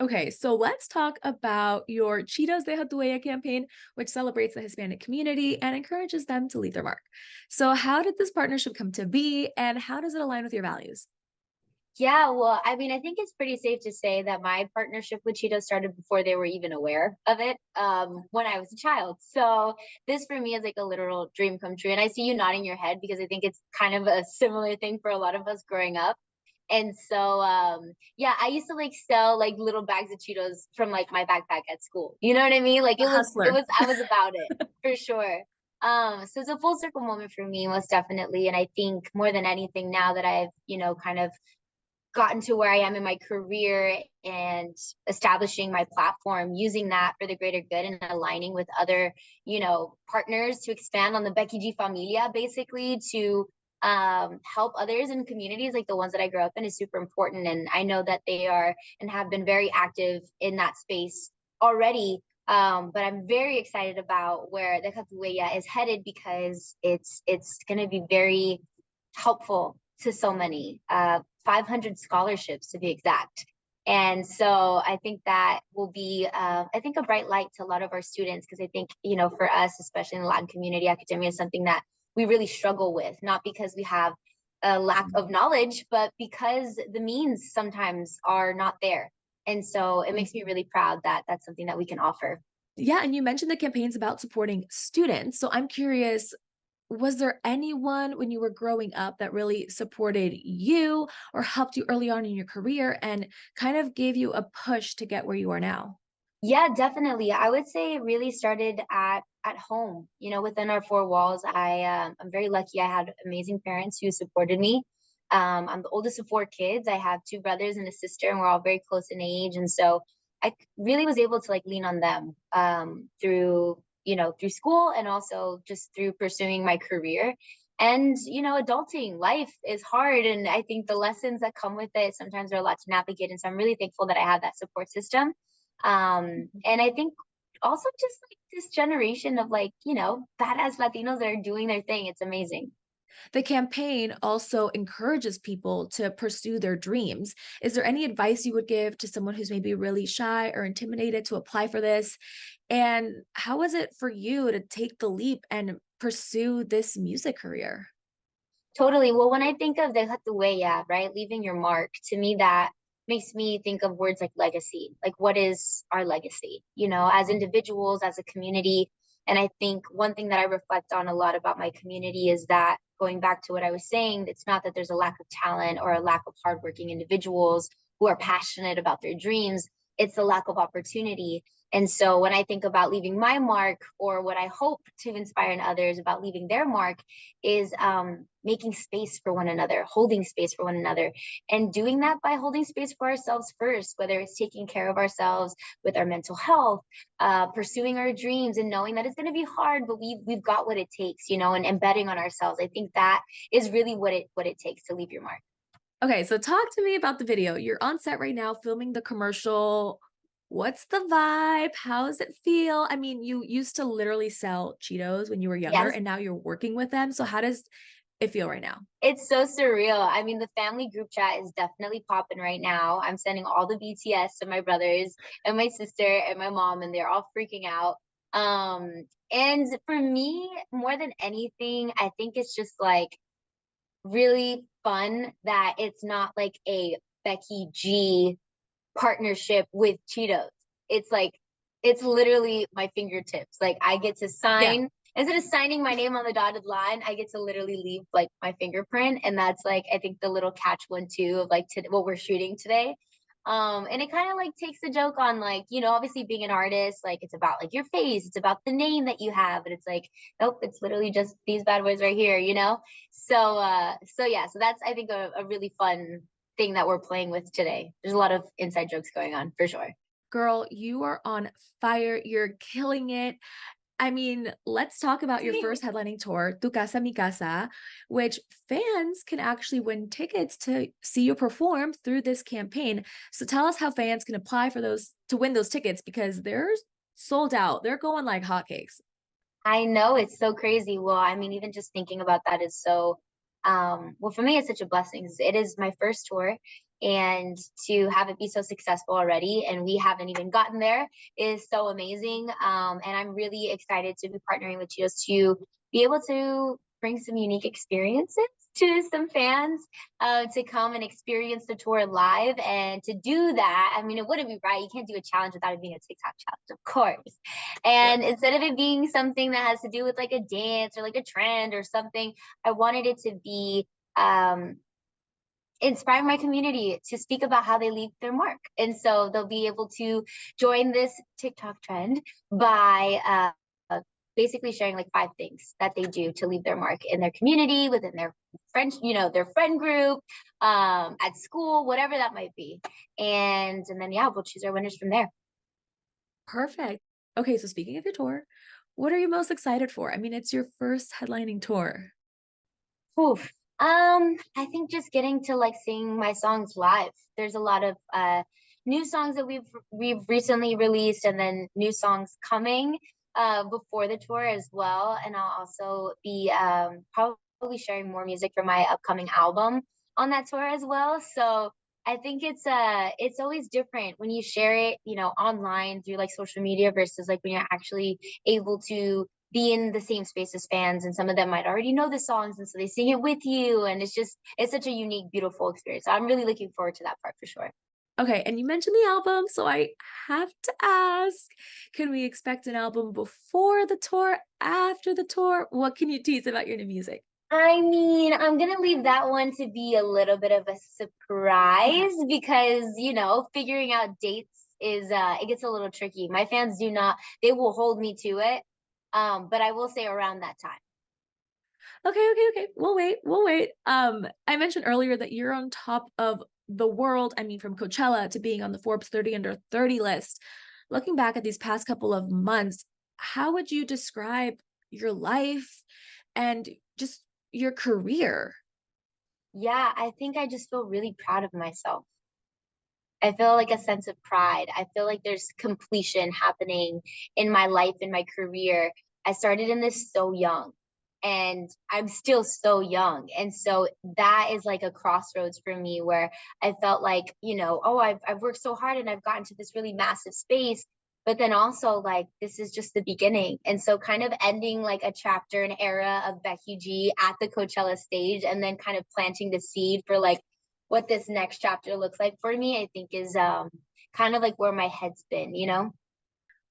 Okay, so let's talk about your Cheetos Deja Tu Huella campaign, which celebrates the Hispanic community and encourages them to leave their mark. So, how did this partnership come to be, and how does it align with your values? Yeah, well, I mean, I think it's pretty safe to say that my partnership with Cheetos started before they were even aware of it, when I was a child. So this for me is like a literal dream come true. And I see you nodding your head because I think it's kind of a similar thing for a lot of us growing up. And so, yeah, I used to like sell like little bags of Cheetos from like my backpack at school. You know what I mean? Like A hustler. I was about it for sure. So it's a full circle moment for me, most definitely. And I think more than anything, now that I've, kind of gotten to where I am in my career and establishing my platform, using that for the greater good and aligning with other, partners to expand on the Becky G familia, basically to help others in communities like the ones that I grew up in is super important. And I know that they are and have been very active in that space already. But I'm very excited about where the Cacueya is headed because it's going to be very helpful to so many, 500 scholarships to be exact. And so I think that will be, I think, a bright light to a lot of our students because I think, for us, especially in the Latin community, academia is something that we really struggle with, not because we have a lack of knowledge, but because the means sometimes are not there. And so it makes me really proud that that's something that we can offer. Yeah, and you mentioned the campaign's about supporting students. So I'm curious, was there anyone when you were growing up that really supported you or helped you early on in your career and kind of gave you a push to get where you are now? Yeah, definitely. I would say it really started at home, within our four walls. I'm very lucky. I had amazing parents who supported me. I'm the oldest of four kids. I have two brothers and a sister, and we're all very close in age. And so really was able to like lean on them through, through school and also just through pursuing my career. And, adulting life is hard. And I think the lessons that come with it sometimes are a lot to navigate. And so I'm really thankful that I have that support system. And I think also just like this generation of like, badass Latinos that are doing their thing. It's amazing. The campaign also encourages people to pursue their dreams. Is there any advice you would give to someone who's maybe really shy or intimidated to apply for this? And how was it for you to take the leap and pursue this music career? Totally. Well, when I think of Deja Tu Huella, right, leaving your mark, to me that makes me think of words like legacy. Like, what is our legacy, as individuals, as a community? And I think one thing that I reflect on a lot about my community is that going back to what I was saying, it's not that there's a lack of talent or a lack of hardworking individuals who are passionate about their dreams, it's a lack of opportunity. And so when I think about leaving my mark or what I hope to inspire in others about leaving their mark, is making space for one another, holding space for one another, and doing that by holding space for ourselves first, whether it's taking care of ourselves with our mental health, pursuing our dreams, and knowing that it's going to be hard, but we've got what it takes, and betting on ourselves. I think that is really what it takes to leave your mark. Okay, so talk to me about the video. You're on set right now filming the commercial. What's the vibe? How does it feel? I mean, you used to literally sell Cheetos when you were younger, Yes. and now you're working with them. So how does it feel right now? It's so surreal. I mean, the family group chat is definitely popping right now. I'm sending all the BTS to my brothers and my sister and my mom, and they're all freaking out. And for me, more than anything, I think it's just like really fun that it's not like a Becky G partnership with Cheetos. It's like it's literally my fingertips. Like I get to Yeah. sign instead of signing my name on the dotted line, I get to literally leave like my fingerprint, and that's like I think the little catch one too of like what we're shooting today. And it kind of like takes the joke on like, obviously being an artist, like it's about like your face, it's about the name that you have, and it's like, nope, it's literally just these bad boys right here. So yeah, so that's I think a really fun thing that we're playing with today. There's a lot of inside jokes going on for sure. Girl, you are on fire. You're killing it. I mean, let's talk about your first headlining tour, Tu Casa Mi Casa, which fans can actually win tickets to see you perform through this campaign. So tell us how fans can apply for those to win those tickets because they're sold out. They're going like hotcakes. I know it's so crazy. Well, I mean, even just thinking about that is so well for me it's such a blessing. It is my first tour and to have it be so successful already, and we haven't even gotten there, is so amazing. And I'm really excited to be partnering with Cheetos to be able to bring some unique experiences to some fans, to come and experience the tour live. And to do that, I mean, it wouldn't be right. You can't do a challenge without it being a TikTok challenge, of course. And instead of it being something that has to do with like a dance or like a trend or something, I wanted it to be inspire my community to speak about how they leave their mark. And so they'll be able to join this TikTok trend by basically sharing like 5 things that they do to leave their mark in their community, within their friends, their friend group, at school, whatever that might be. And then yeah, we'll choose our winners from there. Perfect. Okay, so speaking of your tour, what are you most excited for? I mean, it's your first headlining tour. Oof. I think just getting to like sing my songs live. There's a lot of new songs that we've recently released, and then new songs coming before the tour as well. And I'll also be probably sharing more music for my upcoming album on that tour as well. So I think it's always different when you share it, online through like social media versus like when you're actually able to be in the same space as fans, and some of them might already know the songs, and so they sing it with you, and it's such a unique, beautiful experience. So I'm really looking forward to that part for sure. Okay, and you mentioned the album, so I have to ask, can we expect an album before the tour, after the tour? What can you tease about your new music? I mean, I'm gonna leave that one to be a little bit of a Okay. surprise because, figuring out dates is it gets a little tricky. My fans do not, they will hold me to it. But I will say around that time. Okay. We'll wait. I mentioned earlier that you're on top of the world. I mean, from Coachella to being on the Forbes 30 under 30 list. Looking back at these past couple of months, how would you describe your life and just your career? Yeah, I think I just feel really proud of myself. I feel like a sense of pride. I feel like there's completion happening in my life, in my career. I started in this so young, and I'm still so young. And so that is like a crossroads for me where I felt like, oh, I've worked so hard and I've gotten to this really massive space. But then also like this is just the beginning. And so kind of ending like a chapter, an era of Becky G at the Coachella stage, and then kind of planting the seed for like what this next chapter looks like for me, I think is kind of like where my head's been.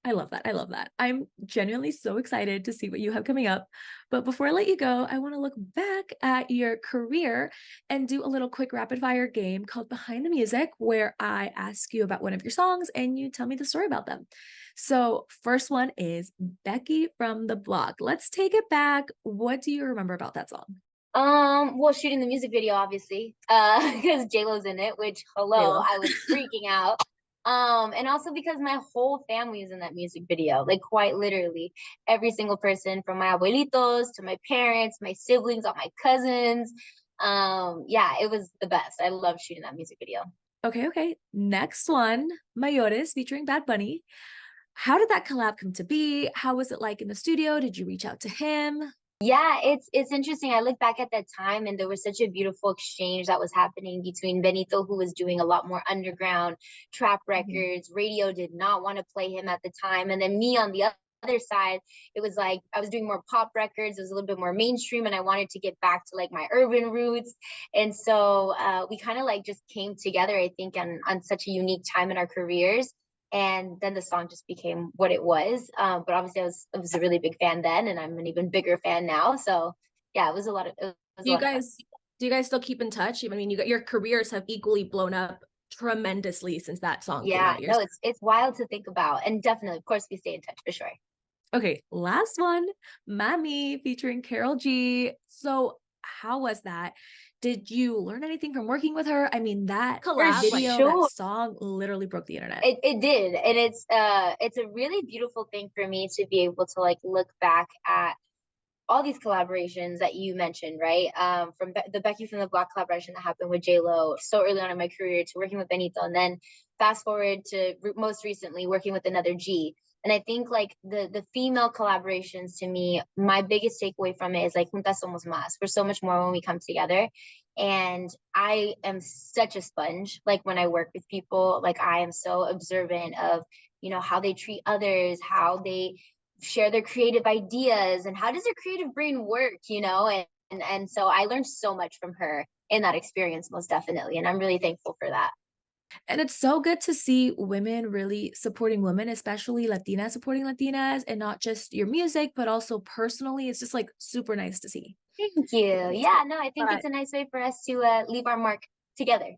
I love that. I love that. I'm genuinely so excited to see what you have coming up. But before I let you go, I want to look back at your career and do a little quick rapid fire game called Behind the Music, where I ask you about one of your songs and you tell me the story about them. So, first one is Becky from the Block. Let's take it back. What do you remember about that song? Well, shooting the music video, obviously, because J-Lo's in it, which hello, J-Lo. I was freaking out. And also because my whole family is in that music video, like quite literally every single person from my abuelitos to my parents, my siblings, all my cousins. Yeah, it was the best. I love shooting that music video. Okay. Next one, Mayores featuring Bad Bunny. How did that collab come to be? How was it like in the studio? Did you reach out to him? Yeah, it's interesting. I look back at that time and there was such a beautiful exchange that was happening between Benito, who was doing a lot more underground trap Mhm. records. Radio did not want to play him at the time. And then me on the other side, it was like I was doing more pop records. It was a little bit more mainstream and I wanted to get back to like my urban roots. And so we kind of like just came together, I think, on such a unique time in our careers, and then the song just became what it was. But obviously, I was a really big fan then, and I'm an even bigger fan now. So yeah, it was Do a you lot of fun. guys do you guys still keep in touch? I mean, you got your careers have equally blown up tremendously since that song came Yeah, out years no, ago. it's wild to think about, and definitely, of course, we stay in touch for sure. Okay, last one, Mami featuring Karol G. So how was that? Did you learn anything from working with her? I mean, that For collab, video, that sure. song literally broke the internet. It did, and it's a really beautiful thing for me to be able to like look back at all these collaborations that you mentioned, right? From the Becky from the Block collaboration that happened with J Lo so early on in my career, to working with Benito, and then fast forward to most recently working with another G. And I think like the female collaborations, to me, my biggest takeaway from it is like juntas somos más. We're so much more when we come together. And I am such a sponge. Like when I work with people, like I am so observant of, how they treat others, how they share their creative ideas, and how does their creative brain work, and so I learned so much from her in that experience, most definitely. And I'm really thankful for that. And it's so good to see women really supporting women, especially Latinas supporting Latinas, and not just your music, but also personally. It's just like super nice to see. Thank you. Amazing. Yeah, no, I think But it's a nice way for us to leave our mark together.